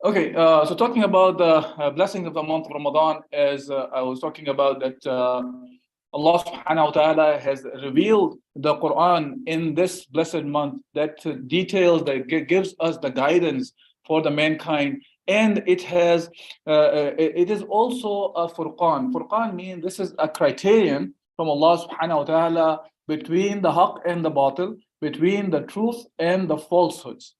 Okay, so talking about the blessing of the month of Ramadan, as I was talking about that Allah subhanahu wa ta'ala has revealed the Quran in this blessed month that details, that gives us the guidance for the mankind. And it has, it is also a furqan. Furqan means this is a criterion from Allah subhanahu wa ta'ala between the haqq and the batil, between the truth and the falsehoods.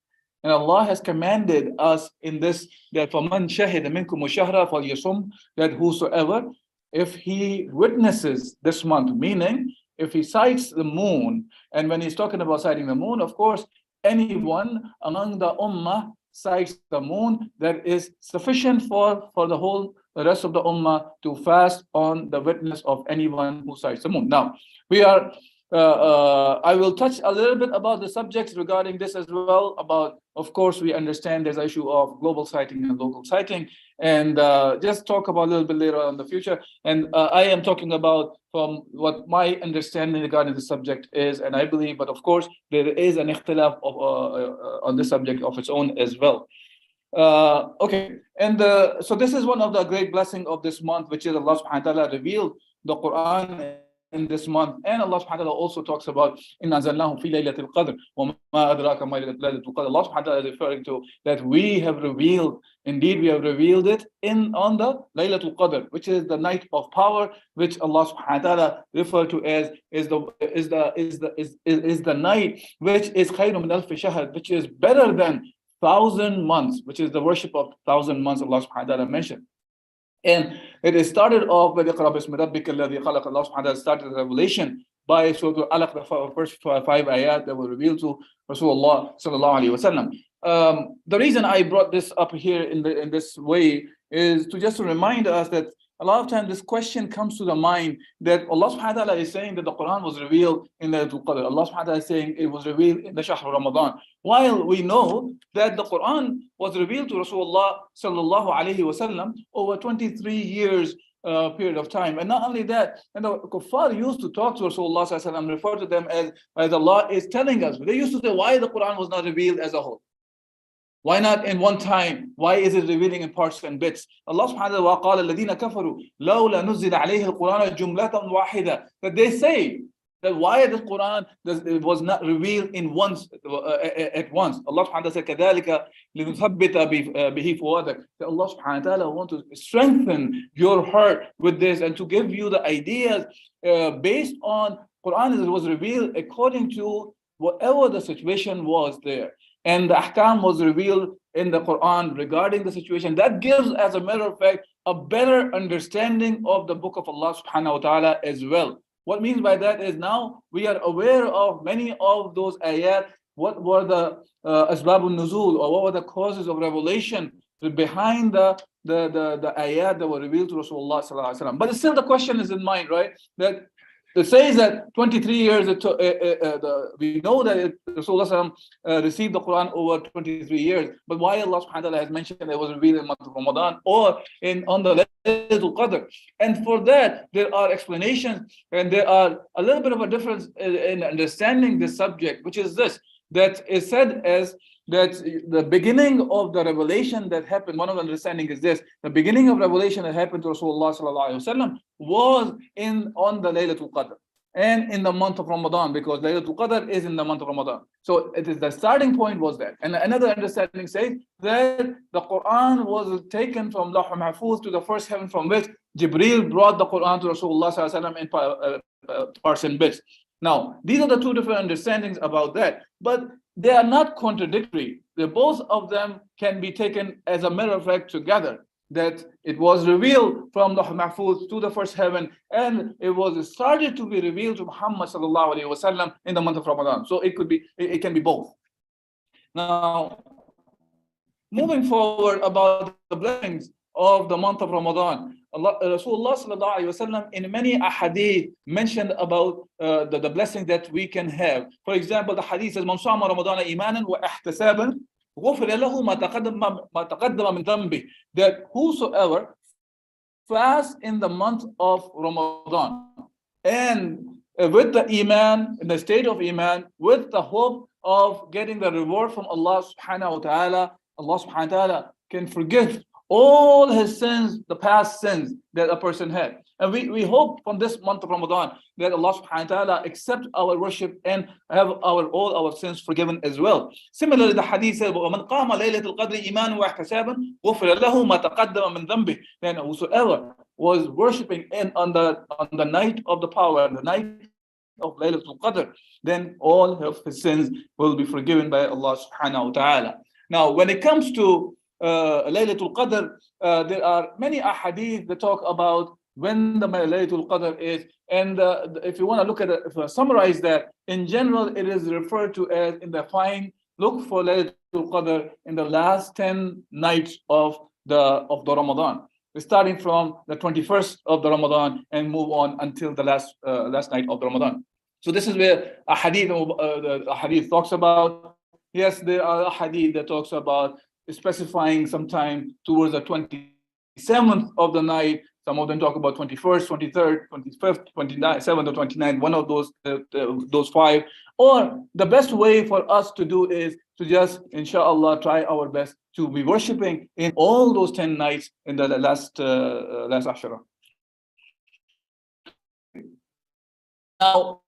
And Allah has commanded us in this that فَمَنْ شَهِدَ مِنْكُمُ الشَّهْرَ فَلْيَصُمْ, that whosoever, if he witnesses this month, meaning if he sights the moon, and when he's talking about sighting the moon, of course, anyone among the ummah sights the moon, that is sufficient for the rest of the ummah to fast on the witness of anyone who sights the moon. Now, we are I will touch a little bit about the subjects regarding this as well. About, of course, we understand there's an issue of global sighting and local sighting, and just talk about a little bit later on in the future. And I am talking about from what my understanding regarding the subject is, and I believe, but of course, there is an ikhtilaf on this subject of its own as well. Okay, and so this is one of the great blessings of this month, which is Allah subhanahu wa ta'ala revealed the Quran in this month. And Allah subhanahu wa ta'ala also talks about inna anzalnahu fi laylatil qadr wa ma adraka ma laylatul qadr. Allah subhanahu wa ta'ala is referring to that we have revealed, indeed we have revealed it on the laylatul qadr, which is the night of power, which Allah subhanahu wa ta'ala referred to as is the night which is khayrun min alf shahr, which is better than 1,000 months, which is the worship of 1,000 months Allah subhanahu wa ta'ala mentioned. And it is started off with Iqra bismi rabbika alladhi khalaq. Allah subhanahu wa ta'ala started the revelation by Surah Al-Alaq, the first 5 ayat that were revealed to Rasulullah sallallahu alaihi wasallam. The reason I brought this up here in this way is to just to remind us that a lot of times this question comes to the mind that Allah subhanahu wa ta'ala is saying that the Quran was revealed in Laylatul Qadr. Allah subhanahu wa ta'ala is saying it was revealed in the Shahr Ramadan. While we know that the Quran was revealed to Rasulullah sallallahu alaihi wasallam over 23 years period of time. And not only that, and the kuffar used to talk to Rasulullah sallallahu alaihi wasallam, refer to them as Allah is telling us. They used to say, why the Quran was not revealed as a whole? Why not in one time? Why is it revealing in parts and bits? Allah subhanahu wa ta'ala وَقَالَ الَّذِينَ كَفَرُوا لَوْلَا نُزِّلَ عَلَيْهِ الْقُرْآنَ جُمْلَةً وَاحِدَةً. That they say that why the Quran was not revealed at once. Allah subhanahu wa ta'ala said كَذَلِكَ لِنُثَبِّتَ بِهِ فُؤَادَكَ. That Allah subhanahu wa ta'ala wants to strengthen your heart with this and to give you the ideas based on Quran. It was revealed according to whatever the situation was there. And the ahkam was revealed in the Quran regarding the situation. That gives, as a matter of fact, a better understanding of the book of Allah subhanahu wa ta'ala as well. What means by that is now we are aware of many of those ayat, what were the asbabun nuzul, or what were the causes of revelation behind the ayat that were revealed to Rasulullah sallallahu alaihi wasallam. But still the question is in mind, right? That it says that 23 years, we know that Rasulullah received the Quran over 23 years, but why Allah subhanahu wa ta'ala has mentioned that it was revealed in the month of Ramadan or on the Laylatul Qadr? And for that, there are explanations, and there are a little bit of a difference in understanding this subject, which is this, that is said as that the beginning of the revelation that happened, one of the understanding is this, the beginning of revelation that happened to Rasulullah sallallahu alaihi wasallam was on the Laylatul Qadr and in the month of Ramadan, because Laylatul Qadr is in the month of Ramadan. So it is the starting point was that. And another understanding says that the Quran was taken from Lawh Mahfuz to the first heaven, from which Jibreel brought the Quran to Rasulullah sallallahu alaihi wasallam in parts and bits. Now, these are the two different understandings about that, but they are not contradictory. Both of them can be taken as a matter of fact together, that it was revealed from Lawh Mahfuz to the first heaven, and it was started to be revealed to Muhammad sallallahu alaihi wasallam in the month of Ramadan. So it can be both. Now, moving forward about the blessings of the month of Ramadan, Rasulullah sallallahu alaihi wasallam in many ahadith mentioned about the blessing that we can have. For example, the hadith says, "Man sama Ramadan imanan wa ihtisaban, ghufira lahu ma taqaddama min dhanbi." That whosoever fasts in the month of Ramadan and with the iman, in the state of iman, with the hope of getting the reward from Allah subhanahu wa ta'ala. Allah subhanahu wa ta'ala can forgive all his sins, the past sins that a person had. And we hope from this month of Ramadan that Allah subhanahu wa ta'ala accept our worship and have all our sins forgiven as well. Similarly, the hadith says, وَمَنْ قَامَ لَيْلَةَ الْقَدْرِ إِيمَانًا وَاحْتِسَابًا غُفِرَ لَهُ مَا تَقَدَّمَ مِنْ ذَنْبِهِ. Then whosoever was worshipping on the night of the power, the night of Laylatul Qadr, then all of his sins will be forgiven by Allah subhanahu wa ta'ala. Now, when it comes to Laylatul Qadr, there are many ahadith that talk about when the Laylatul Qadr is, and if you want to look at it, if I summarize that, in general, it is referred to as in the look for Laylatul Qadr in the last 10 nights of the Ramadan, starting from the 21st of the Ramadan and move on until the last night of the Ramadan. So this is where a hadith talks about. Yes, there are a hadith that talks about specifying sometime towards the 27th of the night. Some of them talk about 21st, 23rd, 25th, 27th, or 29th, one of those five. Or the best way for us to do is to just, inshallah, try our best to be worshipping in all those 10 nights in the last Ashura. Now,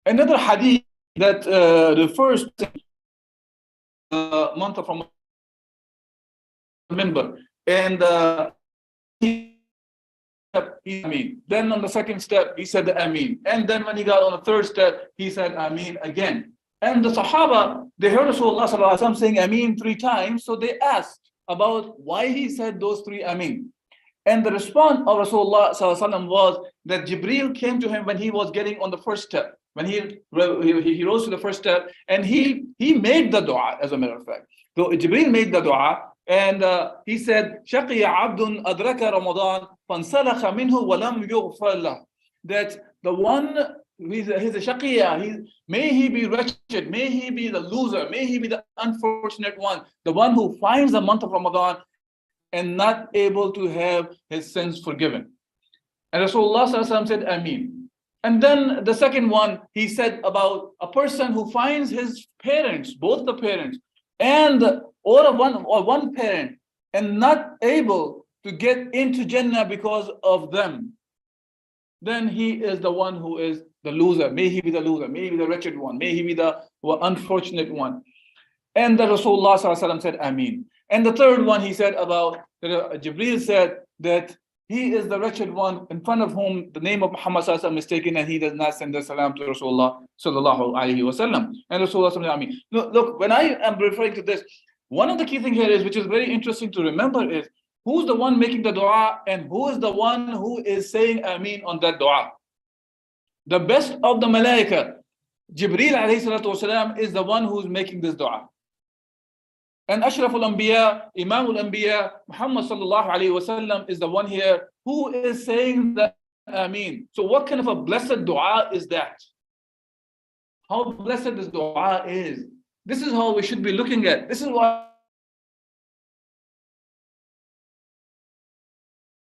another hadith that refers to the month of Ramadan, remember, and Ameen. Then on the second step, he said the Ameen. And then when he got on the third step, he said Ameen again. And the Sahaba, they heard Rasulullah saying Ameen 3 times, so they asked about why he said those 3 Ameen. And the response of Rasulullah was that Jibreel came to him when he was getting on the first step. When he rose to the first step, and he made the dua, as a matter of fact. So Jibreel made the dua, and he said, شَقِيَ عَبْدٌ أَدْرَكَ رَمَضَانَ فَانْسَلَخَ مِنْهُ وَلَمْ يُغْفَرْ لَهُ. That the one, he's a shaqiyah, may he be wretched, may he be the loser, may he be the unfortunate one, the one who finds the month of Ramadan and not able to have his sins forgiven. And Rasulullah said, Ameen. And then the second one, he said about a person who finds his parents, both the parents, and or one parent, and not able to get into Jannah because of them, then he is the one who is the loser. May he be the loser, may he be the wretched one, may he be the unfortunate one. And the Rasulullah said, Ameen. And the third one, he said about, Jibreel said that he is the wretched one in front of whom the name of Muhammad is taken, and he does not send the salam to Rasulullah sallallahu alaihi wasallam. And Rasulullah said, Ameen. Look, when I am referring to this, one of the key things here is, which is very interesting to remember, is who's the one making the dua and who is the one who is saying Ameen on that dua. The best of the malaika, Jibreel alayhi salatu wasalam, is the one who's making this dua. And Ashraful Anbiya, Imamul Anbiya, Muhammad sallallahu alayhi wasallam is the one here who is saying the Ameen. So what kind of a blessed dua is that? How blessed this dua is. This is how we should be looking at. This is why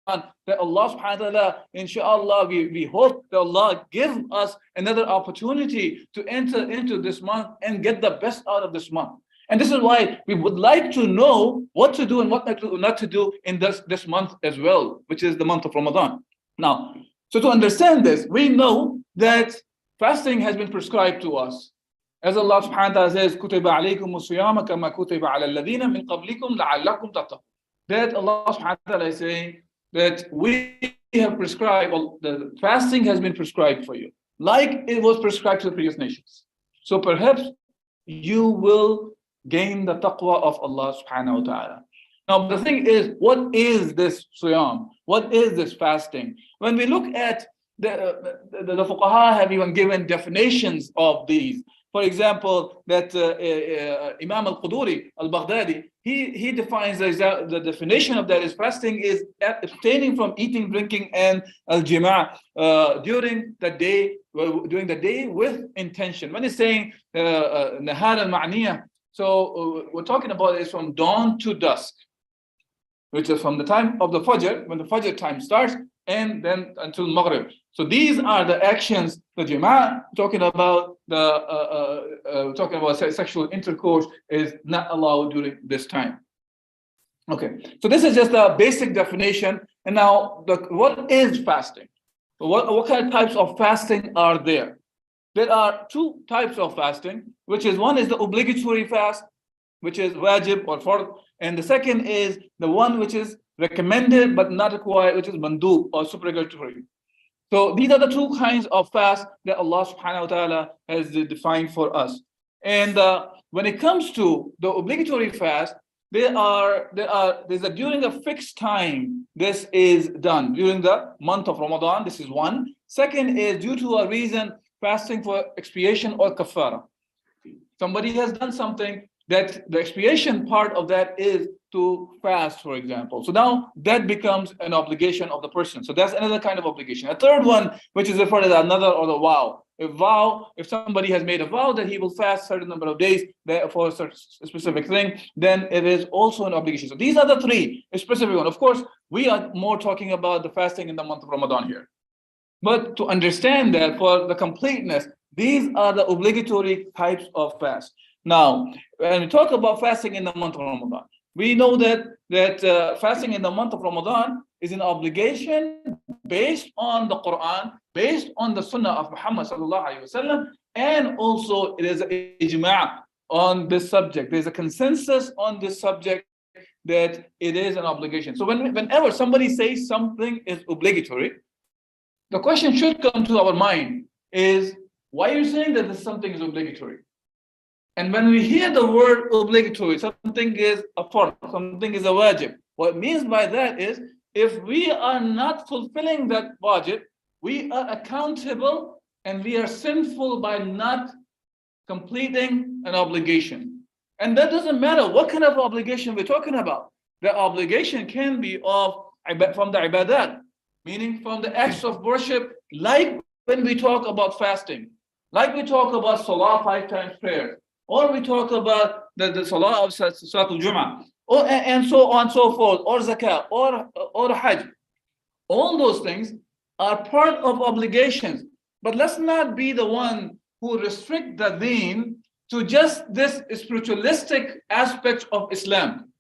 that Allah subhanahu wa ta'ala, inshallah, we hope that Allah give us another opportunity to enter into this month and get the best out of this month. And this is why we would like to know what to do and what not to do in this month as well, which is the month of Ramadan. Now, so to understand this, we know that fasting has been prescribed to us. As Allah subhanahu wa ta'ala says, كُتِبَ عَلَيْكُمُ الصِّيَامَ كَمَا كُتِبَ عَلَى الَّذِينَ مِنْ قَبْلِكُمْ لَعَلَّكُمْ تَتَّقُونَ. That Allah subhanahu wa ta'ala is saying that we have prescribed, the fasting has been prescribed for you, like it was prescribed to the previous nations. So perhaps you will gain the taqwa of Allah subhanahu wa ta'ala. Now the thing is, what is this siyam? What is this fasting? When we look at the fuqaha have even given definitions of these. For example, that Imam al-Quduri al-Baghdadi, he defines the definition of that is fasting is abstaining from eating, drinking, and al-jima' during the day with intention. When he's saying nahar al-ma'niyah, so we're talking about is from dawn to dusk, which is from the time of the Fajr, when the Fajr time starts, and then until Maghrib. So these are the actions that Jama'ah talking about sexual intercourse is not allowed during this time. Okay, so this is just a basic definition. And now, what is fasting? What kind of types of fasting are there? There are two types of fasting, which is one is the obligatory fast, which is wajib or fard, and the second is the one which is recommended but not required, which is mandub or supererogatory. So these are the two kinds of fast that Allah subhanahu wa ta'ala has defined for us. And when it comes to the obligatory fast, during a fixed time, this is done. During the month of Ramadan, this is one. Second is due to a reason, fasting for expiation or kafara. Somebody has done something that the expiation part of that is to fast, for example. So now that becomes an obligation of the person. So that's another kind of obligation. A third one, which is referred to another, or the vow. If somebody has made a vow that he will fast a certain number of days for a specific thing, then it is also an obligation. So these are the three specific ones. Of course, we are more talking about the fasting in the month of Ramadan here. But to understand that for the completeness, these are the obligatory types of fast. Now, when we talk about fasting in the month of Ramadan, we know that fasting in the month of Ramadan is an obligation based on the Quran, based on the Sunnah of Muhammad sallallahu alaihi wasallam, and also it is an ijma' on this subject. There's a consensus on this subject that it is an obligation. So whenever somebody says something is obligatory, the question should come to our mind is, why are you saying that something is obligatory? And when we hear the word obligatory, something is a fard, something is a wajib. What it means by that is, if we are not fulfilling that wajib, we are accountable and we are sinful by not completing an obligation. And that doesn't matter what kind of obligation we're talking about. The obligation can be from the ibadat, meaning from the acts of worship, like when we talk about fasting, like we talk about salah 5 times prayer, or we talk about the salah of Salatul Jum'ah, and so on and so forth, or zakah, or hajj. All those things are part of obligations. But let's not be the one who restrict the deen to just this spiritualistic aspect of Islam.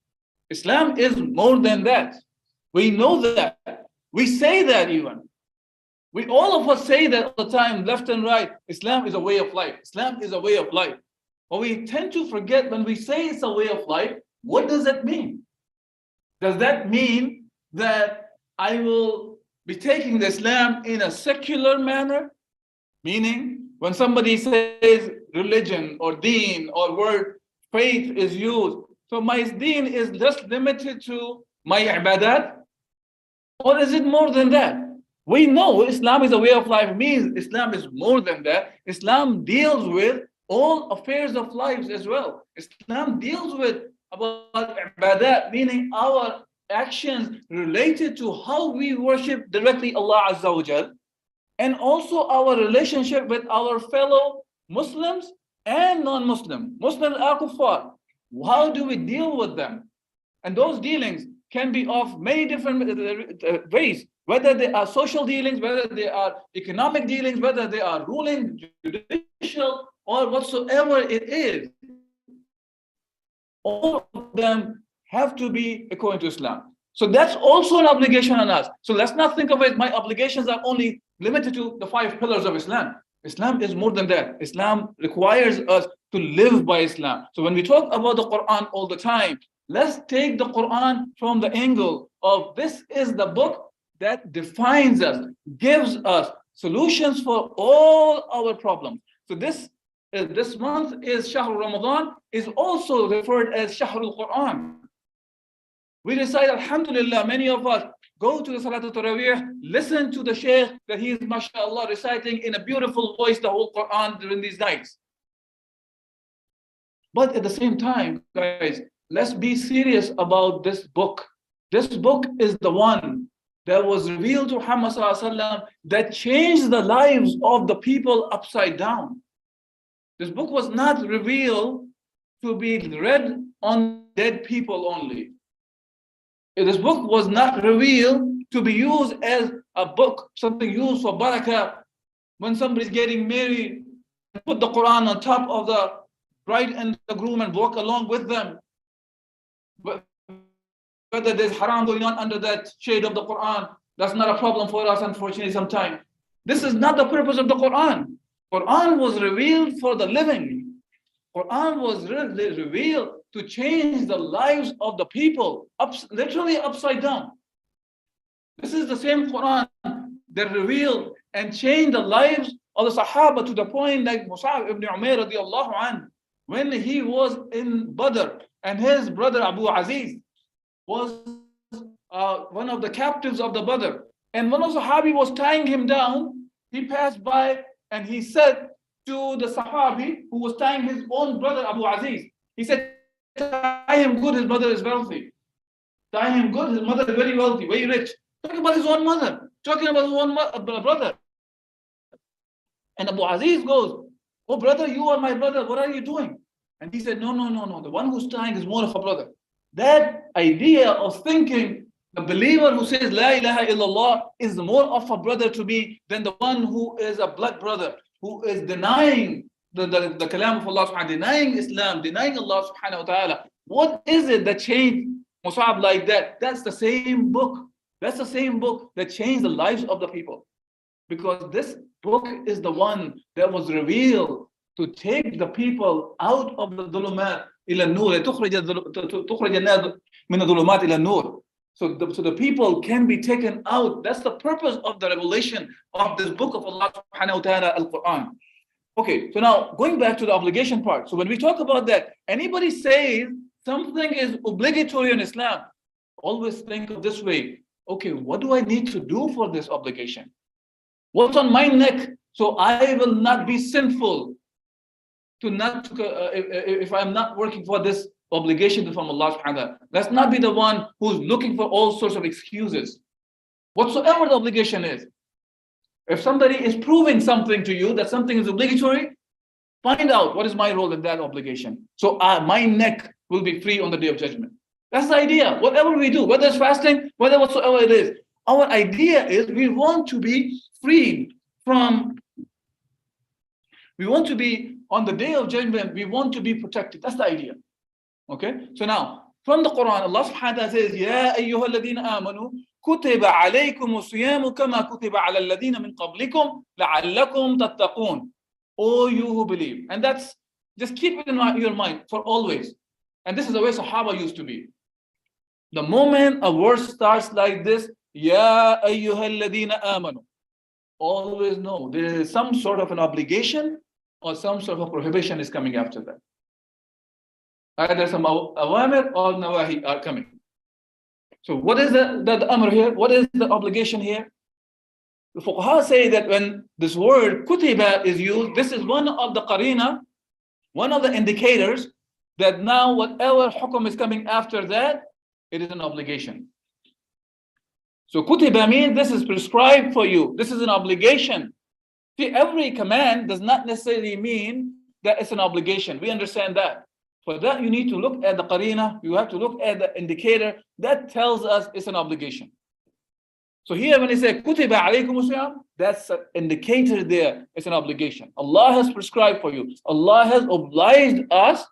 Islam is more than that. We know that. We say that even. All of us say that all the time, left and right. Islam is a way of life. Islam is a way of life. But we tend to forget when we say it's a way of life, what does that mean? Does that mean that I will be taking the Islam in a secular manner? Meaning, when somebody says religion or deen or word faith is used, so my deen is just limited to my ibadat? Or is it more than that? We know Islam is a way of life, means Islam is more than that. Islam deals with all affairs of lives as well. Islam deals with about ibadat, meaning our actions related to how we worship directly Allah Azza wa Jal, and also our relationship with our fellow Muslims and non-Muslim. Muslims are kuffar. How do we deal with them? And those dealings can be of many different ways, whether they are social dealings, whether they are economic dealings, whether they are ruling, judicial, or whatsoever it is. All of them have to be according to Islam. So that's also an obligation on us. So let's not think of it, my obligations are only limited to the 5 pillars of Islam. Islam is more than that. Islam requires us to live by Islam. So when we talk about the Quran all the time, let's take the Quran from the angle of this is the book that defines us, gives us solutions for all our problems. So this month is Shahr Ramadan, is also referred as Shahrul Quran. We recite, alhamdulillah, many of us go to the Salatul Taraweeh, listen to the Shaykh that he is, mashallah, reciting in a beautiful voice the whole Quran during these nights. But at the same time, guys, let's be serious about this book. This book is the one that was revealed to Muhammad that changed the lives of the people upside down. This book was not revealed to be read on dead people only. This book was not revealed to be used as a book, something used for barakah. When somebody's getting married, put the Quran on top of the bride and the groom and walk along with them. But whether there's haram going on under that shade of the Quran, that's not a problem for us, unfortunately, sometimes. This is not the purpose of the Quran. Quran was revealed for the living. Quran was revealed to change the lives of the people, literally upside down. This is the same Quran that revealed and changed the lives of the Sahaba to the point like Mus'ab ibn Umair radiallahu anhu, when he was in Badr and his brother Abu Aziz was one of the captives of the Badr. And one of the Sahabi was tying him down. He passed by and he said to the Sahabi who was tying his own brother Abu Aziz, he said, tie him good, his mother is wealthy. Tie him good, his mother is very wealthy, very rich. Talking about his own mother, talking about his own brother. And Abu Aziz goes, oh brother, you are my brother, what are you doing? And he said, no, the one who's tying is more of a brother. That idea of thinking the believer who says La ilaha illallah is more of a brother to me than the one who is a blood brother, who is denying the kalam of Allah subhanahu wa ta'ala, denying Islam, denying Allah subhanahu wa ta'ala. What is it that changed Mus'ab like that? That's the same book. That's the same book that changed the lives of the people. Because this book is the one that was revealed to take the people out of the dhulumat ila nur, tukhrij an-nas min adh-dhulumat ila nur. So the people can be taken out. That's the purpose of the revelation of this book of Allah subhanahu wa ta'ala, Al-Quran. Okay, so now going back to the obligation part. So when we talk about that, anybody says something is obligatory in Islam, always think of this way. Okay, what do I need to do for this obligation? What's on my neck so I will not be sinful if I'm not working for this obligation from Allah subhanahu wa ta'ala. Let's not be the one who's looking for all sorts of excuses. Whatsoever the obligation is. If somebody is proving something to you that something is obligatory, find out what is my role in that obligation. So my neck will be free on the day of judgment. That's the idea. Whatever we do, whether it's fasting, whether whatsoever it is, our idea is we want to be freed from, we want to be on the day of judgment, we want to be protected. That's the idea. Okay? So now, from the Quran, Allah subhanahu wa ta'ala says, Ya ayyuha alladhina amanu, kutiba alaykum as-siyamu kama kutiba ala alladhina min qablikum la'allakum tattaqun. O you who believe. And that's, just keep it in your mind for always. And this is the way Sahaba used to be. The moment a verse starts like this, Ya ayyuha alladhina amanu, always know there is some sort of an obligation or some sort of prohibition is coming after that. Either some awamir or nawahi are coming. So what is the amr here? What is the obligation here? The fuqaha say that when this word kutiba is used, this is one of the qarina, one of the indicators that now whatever hukum is coming after that, it is an obligation. So kutiba means this is prescribed for you. This is an obligation. See, every command does not necessarily mean that it's an obligation. We understand that. For that, you need to look at the qarina. You have to look at the indicator that tells us it's an obligation. So here when he says kutiba alaykum as-siyam, that's an indicator there. It's an obligation. Allah has prescribed for you. Allah has obliged us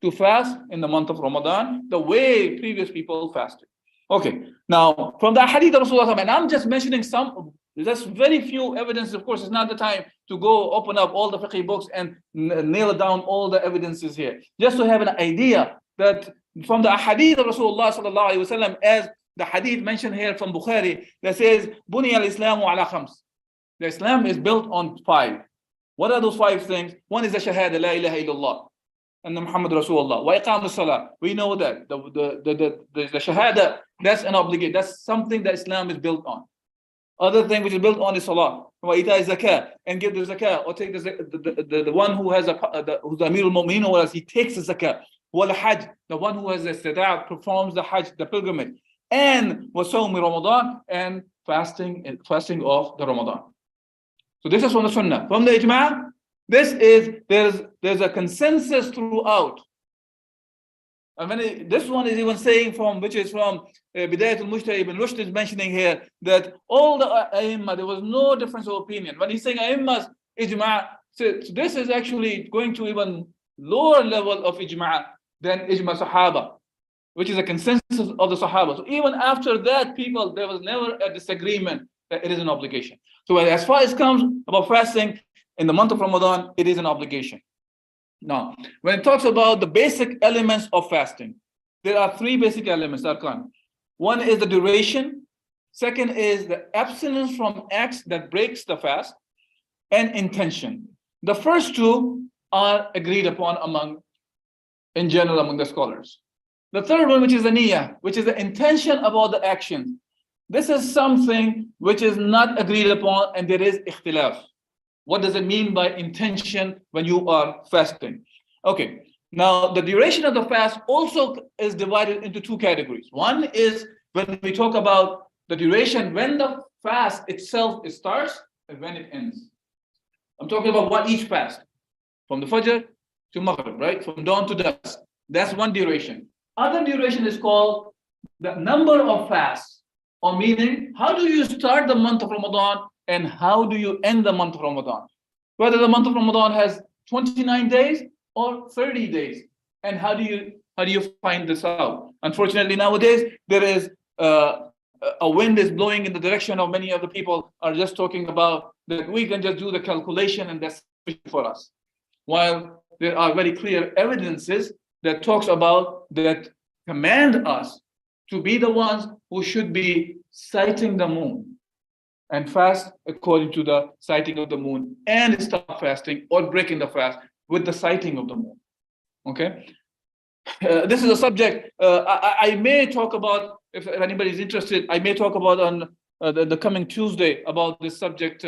to fast in the month of Ramadan the way previous people fasted. Okay, now from the hadith of Rasulullah, and I'm just mentioning some, there's very few evidence. Of course, it's not the time to go open up all the fiqh books and nail down all the evidences here. Just to have an idea that from the hadith of Rasulullah sallallahu alaihi wasallam, as the hadith mentioned here from Bukhari, that says, Buni al-Islamu ala khams. The Islam is built on 5. What are those 5 things? One is the shahada, la ilaha illallah, and Muhammad Rasulullah. Wa iqam as-salah. We know that the shahada, that's an obligation. That's something that Islam is built on. Other thing which is built on is salah. Wa ita zakah, and give the zakah, or take the one who has who's the Amirul Mu'mineen, or as he takes the zakah. Wal hajj, the one who has the istida' performs the hajj, the pilgrimage. And wa sawmi Ramadan, and fasting of the Ramadan. So this is from the Sunnah. From the Ijma', this is there's a consensus throughout And when this one is even saying from, which is from Bidayat al-Mujtahid, Ibn Rushd is mentioning here that all the A'immah, there was no difference of opinion. When he's saying A'immah's ijma', so this is actually going to even lower level of ijma' than ijma' Sahaba, which is a consensus of the Sahaba. So even after that, there was never a disagreement that it is an obligation. So as far as comes about fasting in the month of Ramadan, it is an obligation. Now, when it talks about the basic elements of fasting, there are three basic elements, arkan. One is the duration. Second is the abstinence from acts that breaks the fast, and intention. The first two are agreed upon in general among the scholars. The third one, which is the niyyah, which is the intention about the action. This is something which is not agreed upon, and there is ikhtilaf. What does it mean by intention when you are fasting? Okay, now the duration of the fast also is divided into two categories. One is when we talk about the duration when the fast itself starts and when it ends. I'm talking about each fast, from the Fajr to Maghrib, right? From dawn to dusk. That's one duration. Other duration is called the number of fasts, or meaning, how do you start the month of Ramadan and how do you end the month of Ramadan? Whether the month of Ramadan has 29 days or 30 days, and how do you find this out? Unfortunately, nowadays there is a wind is blowing in the direction of many of the people are just talking about that we can just do the calculation and that's sufficient for us. While there are very clear evidences that talks about that command us to be the ones who should be sighting the moon and fast according to the sighting of the moon, and stop fasting or breaking the fast with the sighting of the moon. Okay, this is a subject I may talk about, if anybody is interested, I may talk about on the coming Tuesday about this subject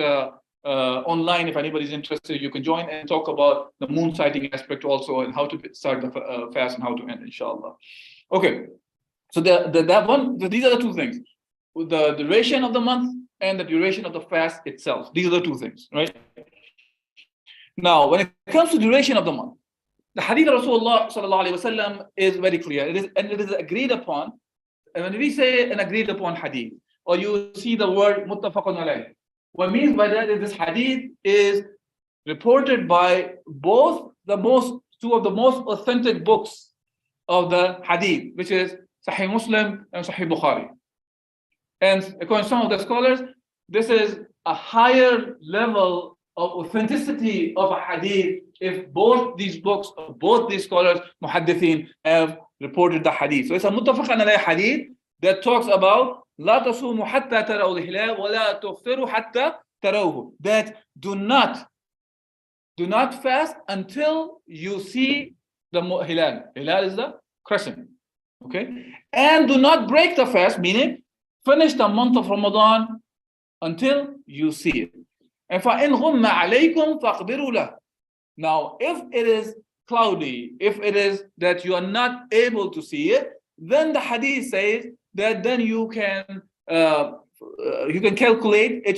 online. If anybody is interested, you can join and talk about the moon sighting aspect also, and how to start the fast and how to end, inshallah. Okay, so these are the two things: the duration of the month and the duration of the fast itself. These are the two things, right? Now, when it comes to duration of the month, the hadith of Rasulullah sallallahu alaihi wasallam is very clear. It is agreed upon. And when we say an agreed upon hadith, or you see the word muttafaqun alayh, what means by that is this hadith is reported by two of the most authentic books of the hadith, which is Sahih Muslim and Sahih Bukhari. And according to some of the scholars, this is a higher level of authenticity of a hadith if both these books, both these scholars, muhaddithin, have reported the hadith. So it's a muttafaqan alayh hadith that talks about لا تصوموا حتى تروا الهلال ولا تفطروا حتى تروه. That do not fast until you see the hilal. Hilal is the crescent. Okay, and do not break the fast, meaning finish the month of Ramadan until you see it. And فَإِنْ غُمَّ عَلَيْكُمْ فَاقْدِرُوا لَهُ. Now, if it is cloudy, if it is that you are not able to see it, then the hadith says that then you can calculate. It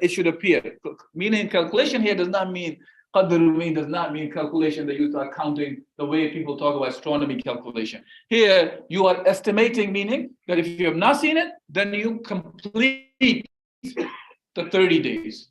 should appear. Meaning, calculation here does not mean does not mean calculation that you start counting the way people talk about astronomy calculation. Here, you are estimating, meaning that if you have not seen it, then you complete the 30 days.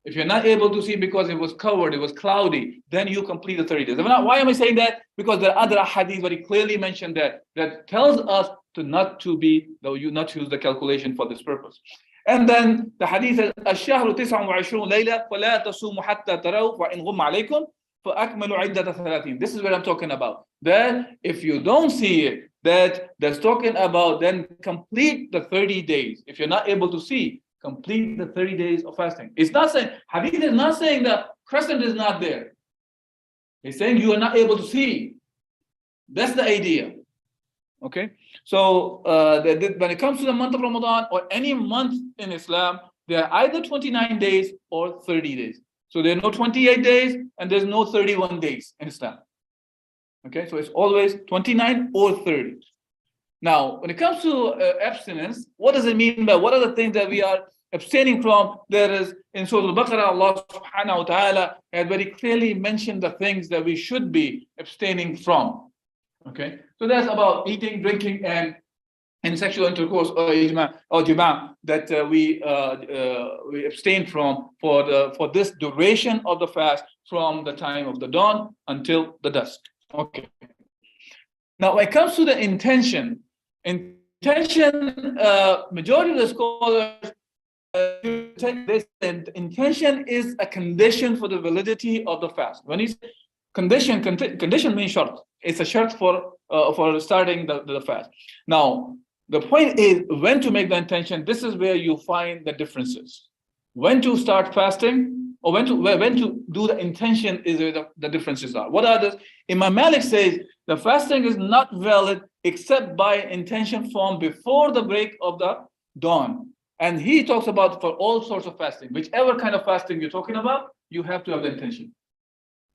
If you're not able to see because it was covered, it was cloudy, then you complete the 30 days. Why am I saying that? Because there are other hadiths very clearly mentioned that tells us to not use the calculation for this purpose. And then the hadith says, الشهر 29 ليلة فلا تصوموا حتى تروا فإن غم عليكم فأكملوا عدة 30. This is what I'm talking about. That if you don't see it, that's talking about then complete the 30 days. If you're not able to see, complete the 30 days of fasting. It's not saying, hadith is not saying the crescent is not there. It's saying you are not able to see. That's the idea. Okay, so when it comes to the month of Ramadan or any month in Islam, there are either 29 days or 30 days. So there are no 28 days and there's no 31 days in Islam. Okay, so it's always 29 or 30. Now, when it comes to abstinence, what does it mean by what are the things that we are abstaining from? There is in Surah Al-Baqarah, Allah subhanahu wa ta'ala had very clearly mentioned the things that we should be abstaining from. Okay, so that's about eating, drinking, and sexual intercourse or jima that we abstain from for this duration of the fast from the time of the dawn until the dusk. Okay. Now, when it comes to the intention, majority of the scholars this intention is a condition for the validity of the fast. When you say condition means shart. It's a shart for starting the fast. Now, the point is when to make the intention. This is where you find the differences. When to start fasting or when to do the intention is where the differences are. What are those? Imam Malik says the fasting is not valid except by intention formed before the break of the dawn. And he talks about for all sorts of fasting, whichever kind of fasting you're talking about, you have to have the intention.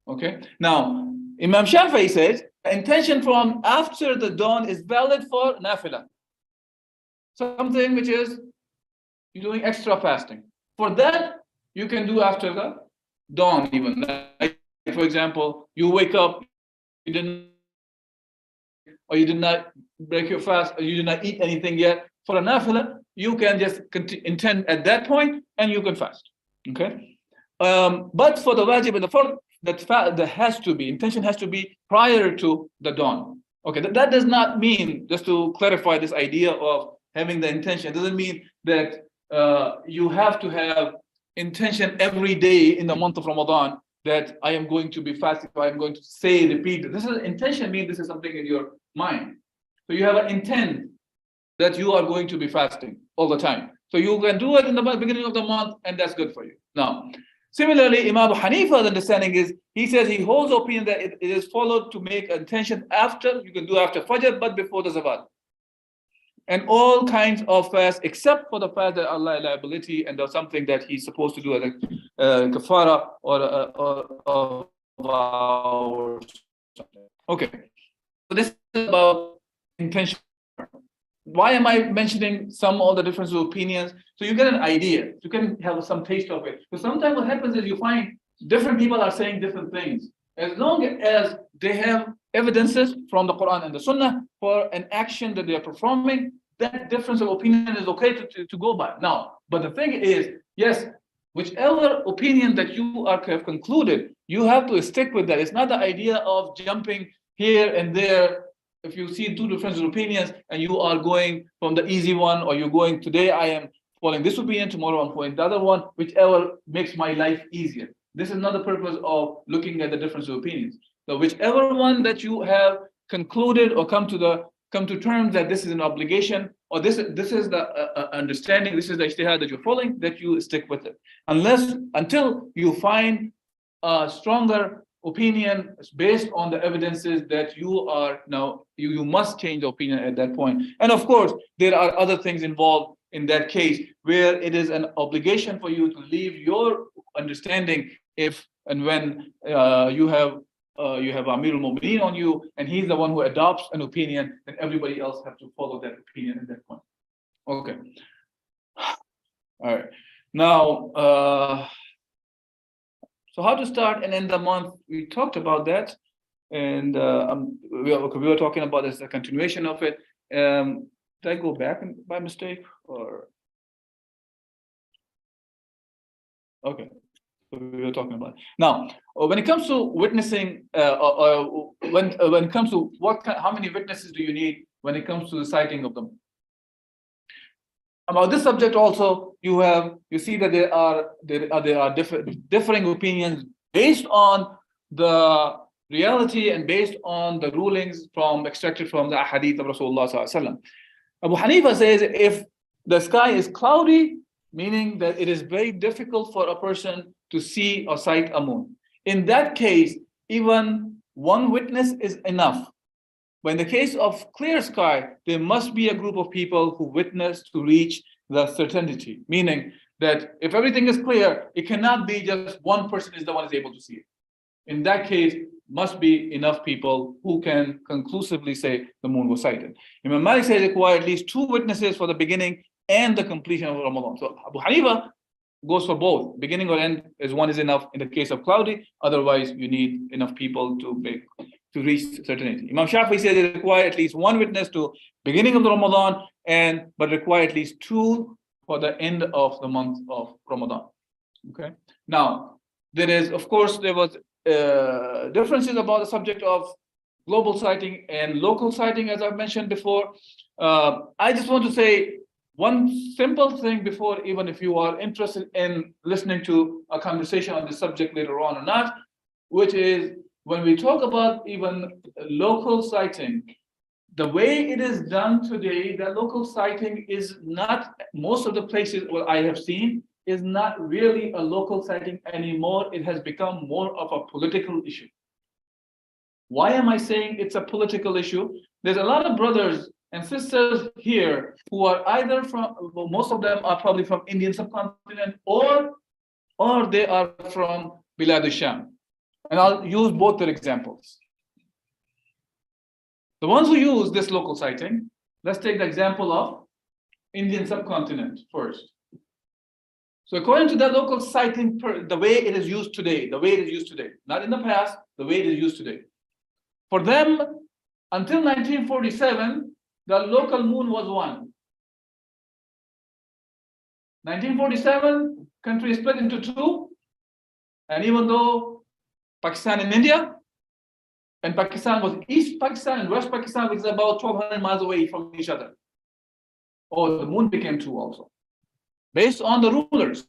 Okay. Now, Imam Shafi'i says intention from after the dawn is valid for nafila, something which is you're doing extra fasting. For that, you can do after the dawn even. Like, for example, you wake up, you did not break your fast, or you did not eat anything yet. For a nafila, you can just intend at that point and you can fast. Okay. But for the wajib and the fard, that has to be, intention has to be prior to the dawn. Okay, that does not mean, just to clarify this idea of having the intention, it doesn't mean that you have to have intention every day in the month of Ramadan that I am going to be fasting, or I'm going to repeat. This is intention means this is something in your mind. So you have an intent that you are going to be fasting all the time. So you can do it in the beginning of the month, and that's good for you. Now, similarly, Imam Abu Hanifa's understanding is, he says he holds the opinion that it is followed to make intention after, you can do after Fajr, but before the Zawal. And all kinds of fasts, except for the fast that Allah liability and there's something that he's supposed to do as a kafara or okay. So this is about intention. Why am I mentioning some of the difference of opinions? So you get an idea. You can have some taste of it. Because sometimes what happens is you find different people are saying different things. As long as they have evidences from the Quran and the Sunnah for an action that they are performing, that difference of opinion is okay to go by. Now, but the thing is, yes, whichever opinion that you have concluded, you have to stick with that. It's not the idea of jumping here and there. If you see two different opinions and you are going from the easy one, or you're going, today I am following this opinion, tomorrow I'm following the other one, whichever makes my life easier. This is not the purpose of looking at the difference of opinions. So whichever one that you have concluded or come to terms that this is an obligation, or this is the understanding, this is the ijtihad that you're following, that you stick with it. Until you find a stronger opinion based on the evidences that you are now, you must change the opinion at that point. And of course, there are other things involved in that case where it is an obligation for you to leave your understanding if and when you have Amirul Mu'mineen on you, and he's the one who adopts an opinion, then everybody else have to follow that opinion at that point. Okay. All right. Now, so how to start and end the month? We talked about that, and we were talking about this, a continuation of it. Did I go back by mistake, or? Okay. We were talking about it. Now, when it comes to witnessing, when it comes to how many witnesses do you need when it comes to the citing of them? About this subject also, you see that there are differing opinions based on the reality and based on the rulings extracted from the hadith of Rasulullah sallallahu alaihi wasallam. Abu Hanifa says if the sky is cloudy, meaning that it is very difficult for a person to see or sight a moon. In that case, even one witness is enough. But in the case of clear sky, there must be a group of people who witness to reach the certainty, meaning that if everything is clear, it cannot be just one person is the one who is able to see it. In that case, must be enough people who can conclusively say the moon was sighted. Imam Malik says it requires at least 2 witnesses for the beginning and the completion of Ramadan. So Abu Hanifa goes for both. Beginning or end is one is enough in the case of cloudy. Otherwise, you need enough people to make to reach certainty. Imam Shafi'i said they require at least one witness to beginning of the Ramadan, but require at least two for the end of the month of Ramadan. Okay. Now, of course, there was differences about the subject of global sighting and local sighting, as I've mentioned before. I just want to say one simple thing before, even if you are interested in listening to a conversation on this subject later on or not, which is when we talk about even local sighting, the way it is done today, the local sighting is not, most of the places what I have seen is not really a local sighting anymore. It has become more of a political issue. Why am I saying it's a political issue? There's a lot of brothers and sisters here who are either from, well, most of them are probably from Indian subcontinent, or they are from Bilad al-Sham. And I'll use both their examples. The ones who use this local sighting, let's take the example of Indian subcontinent first. So according to that local sighting, the way it is used today, not in the past, the way it is used today. For them, until 1947, the local moon was one. 1947, country is split into two, and even though Pakistan and India, and Pakistan was East Pakistan and West Pakistan, which is about 1,200 miles away from each other. Oh, the moon became two also, based on the rulers.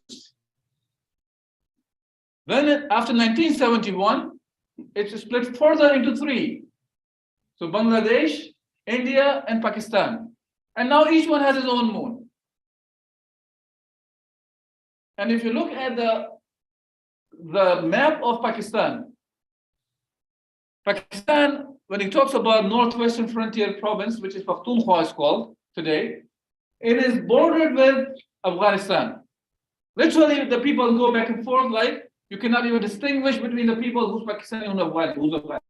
Then after 1971, it's split further into three. So Bangladesh, India, and Pakistan. And now each one has its own moon. And if you look at the map of Pakistan, when it talks about Northwestern Frontier Province, which is Pakhtunkhwa is called today, it is bordered with Afghanistan. Literally, the people go back and forth like you cannot even distinguish between the people who's Pakistani and who's Afghan.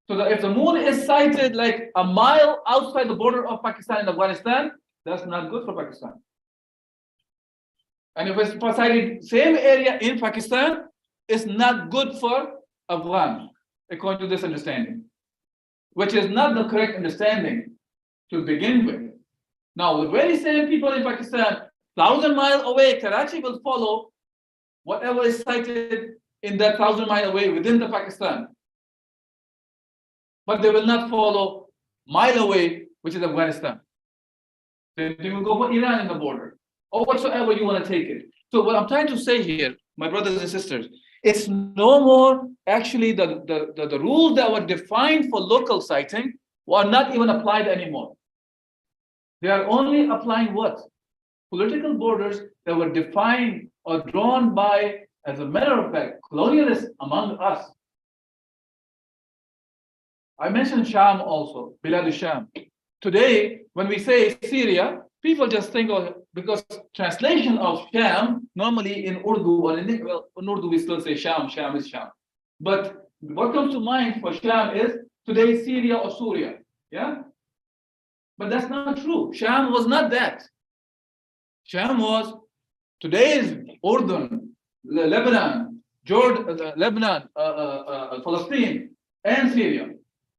So that if the moon is sighted like a mile outside the border of Pakistan and Afghanistan, that's not good for Pakistan. And if it's sighted same area in Pakistan, it's not good for Afghan, according to this understanding, which is not the correct understanding to begin with. Now, the very same people in Pakistan, 1,000 miles away, Karachi will follow whatever is sighted in that 1,000 miles away within the Pakistan. But they will not follow mile away, which is Afghanistan. They will go for Iran in the border, or whatsoever you want to take it. So what I'm trying to say here, my brothers and sisters, it's no more actually the rules that were defined for local sighting are not even applied anymore. They are only applying what? Political borders that were defined or drawn by, as a matter of fact, colonialists among us. I mentioned Sham also, Bilad al-Sham. Today, when we say Syria, people just think of, because translation of Sham, normally in Urdu, or in Urdu we still say Sham is Sham. But what comes to mind for Sham is today Syria or Syria, yeah? But that's not true. Sham was not that. Sham was today's Urdun, Lebanon, Jordan, Palestine, and Syria.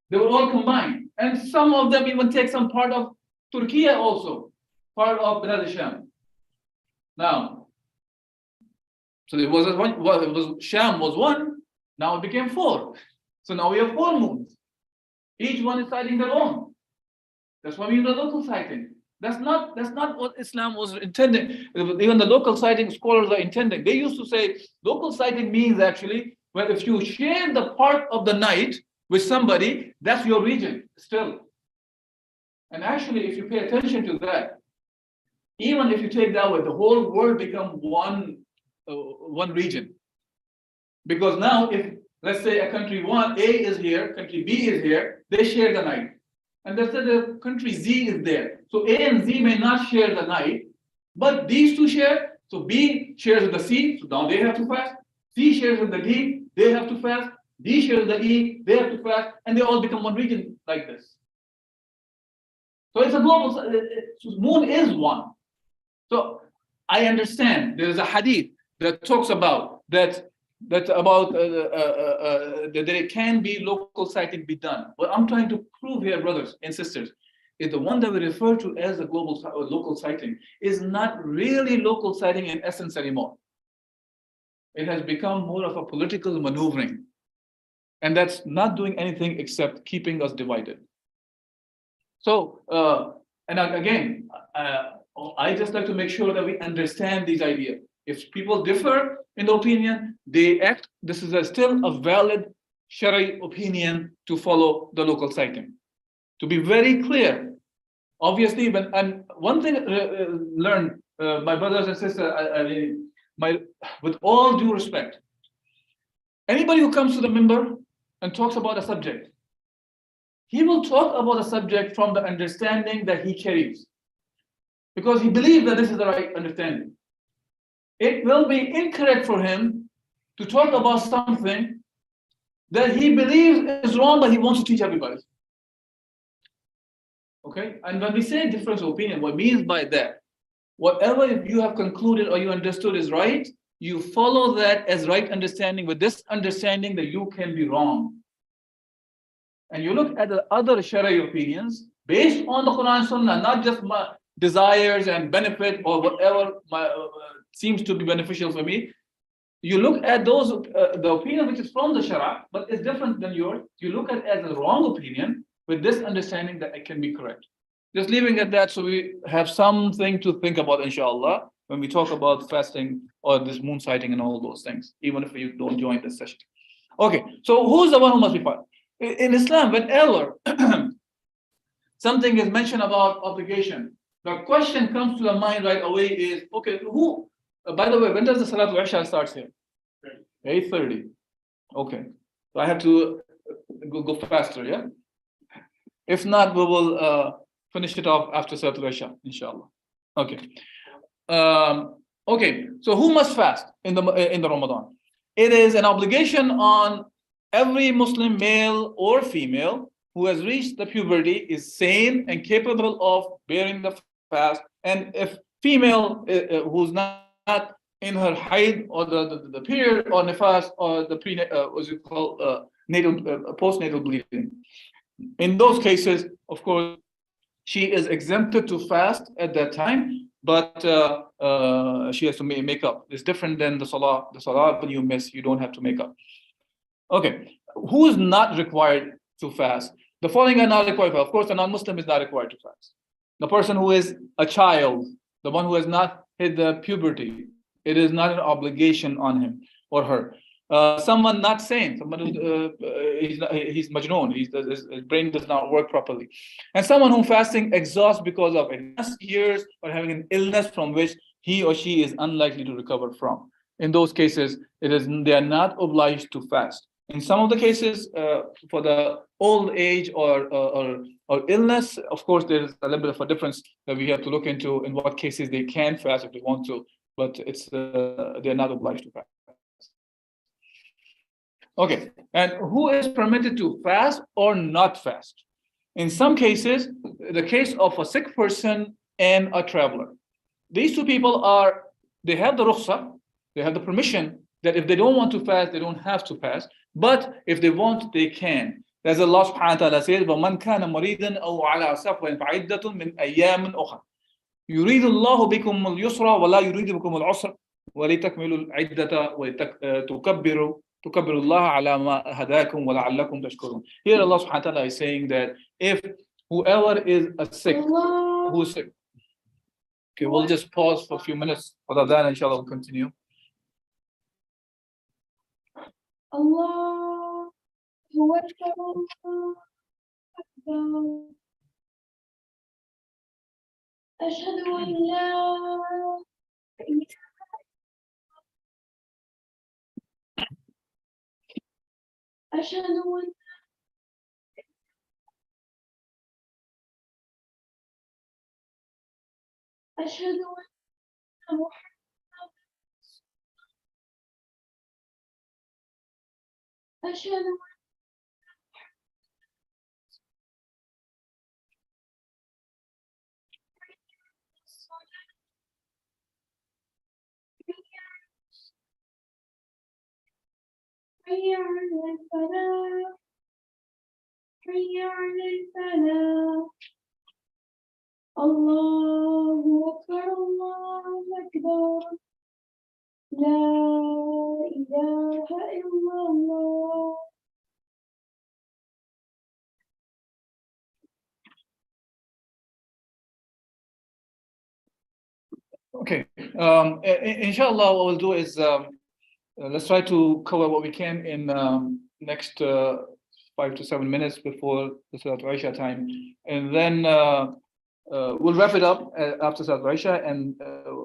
They were all combined. And some of them even take some part of Turkey also, part of Bilad al-Sham. Now, so it was Sham was one, now it became four. So now we have four moons. Each one is sighting their own. That's why we use the local sighting. That's not what Islam was intending. Even the local sighting scholars are intending. They used to say local sighting means actually, well, if you share the part of the night with somebody, that's your region still. And actually, if you pay attention to that, even if you take that way, the whole world becomes one region. Because now, if let's say a country A is here, country B is here, they share the night. And let's say the country Z is there. So A and Z may not share the night, but these two share. So B shares with the C, so now they have to fast. C shares with the D, they have to fast. D shares with the E, they have to fast, and they all become one region like this. So it's a global, moon is one. So I understand there is a hadith that talks about that that about that there can be local siting be done. What I'm trying to prove here, brothers and sisters, is the one that we refer to as a local siting is not really local siting in essence anymore. It has become more of a political maneuvering, and that's not doing anything except keeping us divided. So, and again, I just like to make sure that we understand these ideas. If people differ in the opinion, they act. This is still a valid Shari opinion to follow the local siting. To be very clear, obviously, and one thing learned, my brothers and sisters, with all due respect, anybody who comes to the member and talks about a subject, he will talk about a subject from the understanding that he carries, because he believes that this is the right understanding. It will be incorrect for him to talk about something that he believes is wrong, but he wants to teach everybody. Okay? And when we say difference of opinion, what means by that, whatever you have concluded or you understood is right, you follow that as right understanding with this understanding that you can be wrong. And you look at the other Sharia opinions based on the Quran and Sunnah, not just my desires and benefit or whatever seems to be beneficial for me. You look at those, the opinion which is from the Sharia, but it's different than yours. You look at it as a wrong opinion with this understanding that it can be correct. Just leaving it at that so we have something to think about, inshallah, when we talk about fasting or this moon sighting and all those things, even if you don't join this session. Okay, so who's the one who must be fasting? In Islam, whenever something is mentioned about obligation, the question comes to the mind right away is, okay, who, by the way, when does the Salatul Isha start here? 8:30. Okay, so I have to go faster, yeah? If not, we will finish it off after Salatul Isha, inshallah. Okay. Okay, so who must fast in the Ramadan? It is an obligation on every Muslim male or female who has reached the puberty, is sane and capable of bearing the fast. And if female who's not in her haid or the period or nifas or the postnatal bleeding, in those cases, of course, she is exempted to fast at that time, but she has to make up. It's different than the salah. The salah, when you miss, you don't have to make up. Okay, who is not required to fast? The following are not required. Of course, a non-Muslim is not required to fast. The person who is a child, the one who has not hit the puberty, it is not an obligation on him or her. Someone not sane, someone who he's majnoon, his brain does not work properly, and someone who fasting exhausts because of advanced years or having an illness from which he or she is unlikely to recover from. In those cases, they are not obliged to fast. In some of the cases, for the old age or illness, of course, there is a little bit of a difference that we have to look into in what cases they can fast if they want to, but it's they're not obliged to fast. Okay, and who is permitted to fast or not fast? In some cases, the case of a sick person and a traveler. These two people they have the rukhsa, they have the permission that if they don't want to fast, they don't have to fast. But if they want, they can. As Allah subhanahu wa ta'ala says, وَمَنْ كَانَ مَرِيدًا أَوْ عَلَى سَفَرٍ فَعِدَّةٌ مِنْ أَيَّامٍ أُخَرَ يُرِيدُ اللَّهُ بِكُمُ الْيُسْرَ وَلَا يُرِيدُ بِكُمُ الْعُسْرَ وَلِتَكْمِلُوا الْعِدَّةَ وَلِتُكَبِّرُوا اللَّهَ عَلَى مَا هَدَاكُمْ وَلَعَلَّكُمْ تَشْكُرُونَ. Here Allah subhanahu wa ta'ala is saying that if whoever is who's sick. Okay, we'll just pause for a few minutes. For that, inshallah, we'll continue. Allah Akbar. أشهد أن لا أشهد أن أشهد أن محمد أشهد حي على الفلاح حي على الفلاح الله أكبر الله أكبر لا إله إلا الله. Okay. Inshallah, what we'll do is let's try to cover what we can in next 5 to 7 minutes before the Salat Aisha time, and then we'll wrap it up after Salat Aisha, and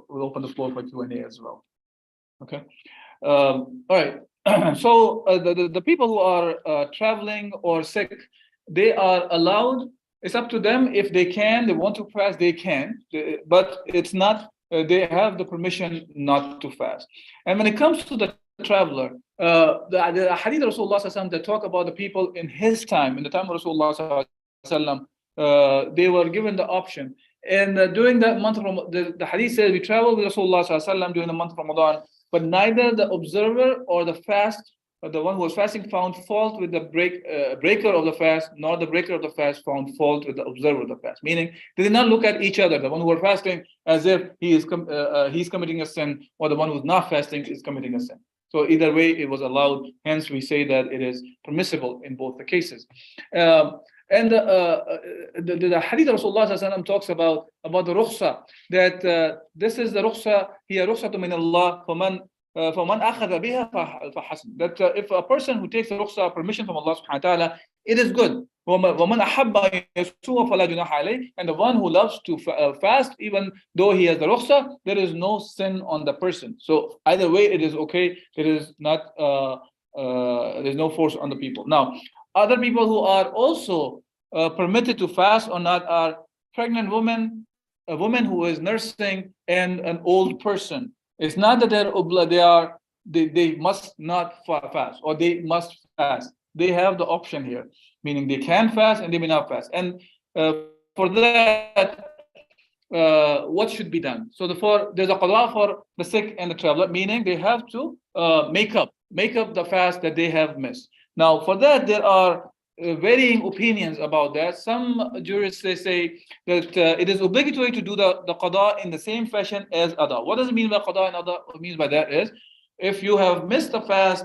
we'll open the floor for Q&A as well. Okay. All right. So the people who are traveling or sick, they are allowed. It's up to them if they can. They want to fast, they can. But it's not. They have the permission not to fast. And when it comes to the traveler, the hadith of Rasulullah ﷺ that talk about the people in his time, in the time of Rasulullah ﷺ, they were given the option. And during that month of Ramadan, the hadith says we traveled with Rasulullah ﷺ during the month of Ramadan, but neither the observer or the fast, or the one who was fasting, found fault with the breaker of the fast, nor the breaker of the fast found fault with the observer of the fast. Meaning, they did not look at each other, the one who was fasting, as if he's committing a sin, or the one who's not fasting is committing a sin. So either way, it was allowed. Hence, we say that it is permissible in both the cases. And the hadith of Rasulullah ﷺ talks about the rukhsa, that this is the rukhsa, hiya rukhsatu min Allah, faman akhadha biha fahasan. That if a person who takes the rukhsa, permission from Allah subhanahu wa ta'ala, it is good. وَمَنْ أَحَبَّ يَسُوَ فَلَا جُنَاحَ عَلَيْهِ. And the one who loves to fast, even though he has the rukhsa, there is no sin on the person. So either way, it is okay. It is not, there's no force on the people. Now, other people who are also permitted to fast or not are pregnant women, a woman who is nursing, and an old person. It's not that they must not fast or they must fast. They have the option here, meaning they can fast and they may not fast. And for that, what should be done? So there's a qada for the sick and the traveler, meaning they have to make up the fast that they have missed. Now, for that, there are varying opinions about that. Some jurists, they say that it is obligatory to do the qada in the same fashion as ada. What does it mean by qada and ada? What it means by that is, if you have missed the fast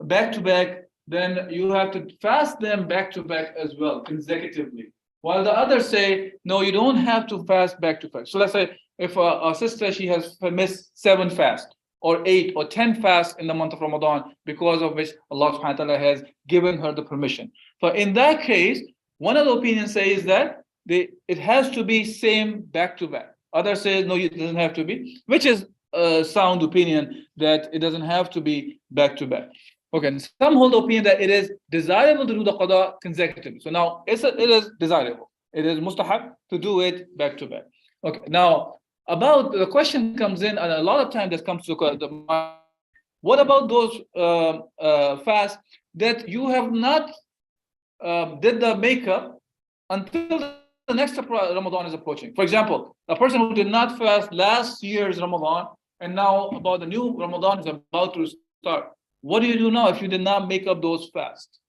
back to back, then you have to fast them back to back as well, consecutively. While the others say, no, you don't have to fast back to back. So let's say if a sister, she has missed 7 fasts, or 8 or 10 fasts in the month of Ramadan, because of which Allah subhanahu wa ta'ala has given her the permission. But in that case, one of the opinions says that it has to be same back to back. Others say, no, it doesn't have to be, which is a sound opinion, that it doesn't have to be back to back. Okay, and some hold the opinion that it is desirable to do the qada consecutively. So now it is desirable. It is mustahab to do it back to back. Okay, now about the question comes in, and a lot of time that comes to the mind, what about those fasts that you have not did the makeup until the next Ramadan is approaching? For example, a person who did not fast last year's Ramadan, and now about the new Ramadan is about to start. What do you do now if you did not make up those fasts?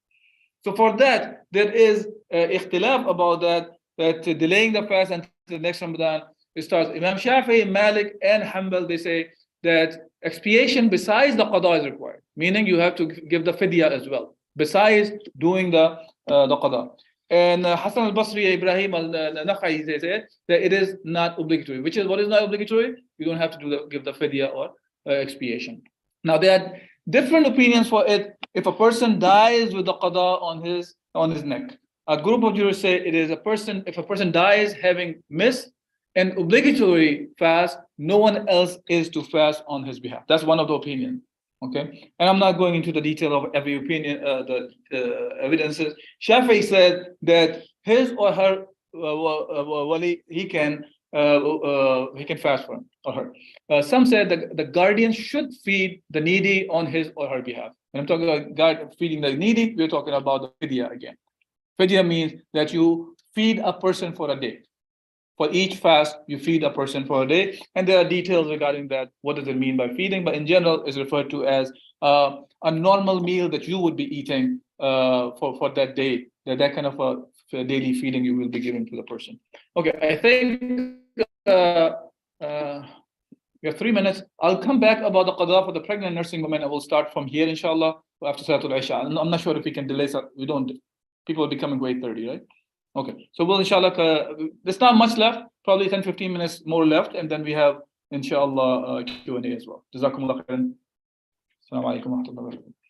So for that, there is ikhtilaf about that delaying the fast until the next Ramadan. It starts. Imam Shafi'i, Malik, and Hanbal, they say that expiation besides the qada is required, meaning you have to give the fidya as well, besides doing the qada. And Hassan al-Basri, Ibrahim al-Nakhai, they said that it is not obligatory. Which is, what is not obligatory? You don't have to give the fidya or expiation. Now, there are different opinions for it. If a person dies with the qada on his neck, a group of jurists say it is if a person dies having missed an obligatory fast, no one else is to fast on his behalf. That's one of the opinions. Okay, and I'm not going into the detail of every opinion, the evidences. Shafi'i said that his or her wali, he can fast for him or her. Some said that the guardian should feed the needy on his or her behalf. When I'm talking about feeding the needy, we're talking about the fidya again. Fidya means that you feed a person for a day. For each fast, you feed a person for a day, and there are details regarding that. What does it mean by feeding? But in general, it's referred to as a normal meal that you would be eating for that day. That kind of a daily feeding you will be giving to the person. Okay, I think we have 3 minutes. I'll come back about the qada for the pregnant nursing women. I will start from here, inshallah, after Salatul Isha. I'm not sure if we can delay. We don't. People will be coming by 8:30, right? Okay. So we'll, inshallah, there's not much left. Probably 10, 15 minutes more left. And then we have, inshallah, Q&A as well. Jazakumullah khairan. Assalamu alaikum wa rahmatullahi wa barakatuh.